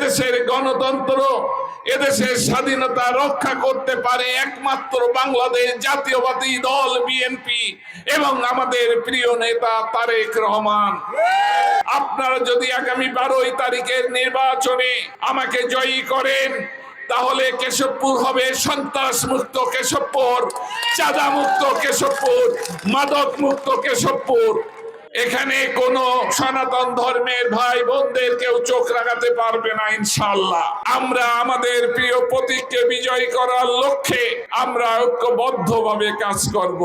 এদেশের গণতন্ত্র, এদেশের স্বাধীনতা রক্ষা করতে পারে একমাত্র বাংলাদেশ জাতীয়বাদী দল বিএনপি এবং আমাদের প্রিয় নেতা তারেক রহমান। আপনারা যদি আগামী 12 তারিখের নির্বাচনে আমাকে জয়ী করেন, তাহলে কেশবপুর হবে সন্ত্রাস মুক্ত কেশবপুর, চাঁদা মুক্ত কেশবপুর, মাদক মুক্ত কেশবপুর। এখানে কোন সনাতন ধর্মের ভাই বোনদের কেউ চোখ রাখাতে পারবে না ইনশাআল্লাহ। আমরা আমাদের প্রিয় প্রতীককে বিজয়ী করার লক্ষ্যে আমরা ঐক্যবদ্ধভাবে কাজ করব।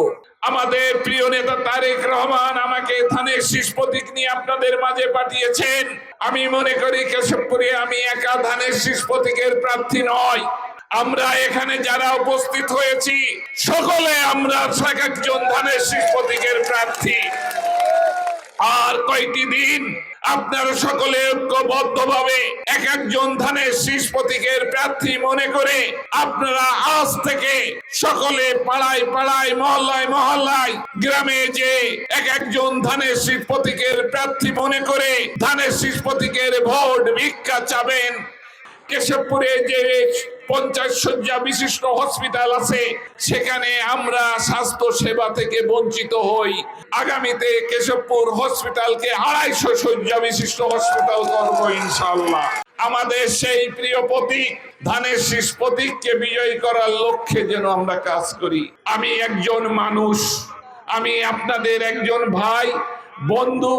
আমাদের প্রিয় নেতা তারেক রহমান আমাকে ধানের শীষ প্রতীক নিয়ে আপনাদের মাঝে পাঠিয়েছেন। আমি মনে করি কেশবপুরে আমি একা ধানের শীষ প্রতীকের প্রার্থী নয়, আমরা এখানে যারা উপস্থিত হয়েছি সকলে আমরা একজন ধানের শীষ প্রতীকের প্রার্থী। আর কয়েকটি দিন আপনারা সকলে ঐক্যবদ্ধভাবে এক একজন ধানের শীষ প্রতীকের প্রার্থী মনে করে আপনারা আজ থেকে সকলে পাড়ায় পাড়ায় মহল্লায় মহল্লায় গ্রামে যে এক একজন ধানের শীষ প্রতীকের প্রার্থী মনে করে ধানের শীষ প্রতীকের ভোট ভিক্ষা চাবেন। কেশবপুরে যে 50 শয্যা বিশিষ্ট হসপিটাল আছে, সেখানে আমরা স্বাস্থ্য সেবা থেকে বঞ্চিত হই। আগামীতে কেশবপুর হসপিটালকে 250 শয্যা বিশিষ্ট হসপিটাল করব ইনশাআল্লাহ। আমাদের সেই প্রিয় প্রতীক ধানের শীষ প্রতীককে বিজয়ী করার লক্ষ্যে যেন আমরা কাজ করি। আমি একজন মানুষ, আমি আপনাদের একজন ভাই, বন্ধু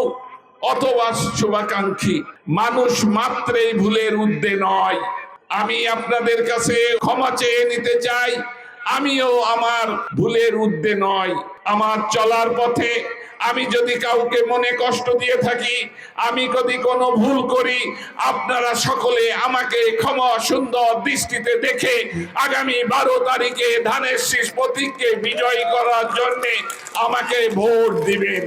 অথবা শুভাকাঙ্ক্ষী। মানুষ মাত্রই ভুলের ঊর্ধ্বে নয়। আমি আপনাদের কাছে ক্ষমা চেয়ে নিতে চাই, আমিও আমার ভুলের ঊর্ধ্বে নয়। আমার চলার পথে আমি যদি কাউকে মনে কষ্ট দিয়ে থাকি, আমি যদি কোনো ভুল করি, আপনারা সকলে আমাকে ক্ষমা সুন্দর দৃষ্টিতে দেখে আগামী 12 তারিখে ধানের শীষ প্রতীককে বিজয়ী করার জন্য আমাকে ভোট দিবেন।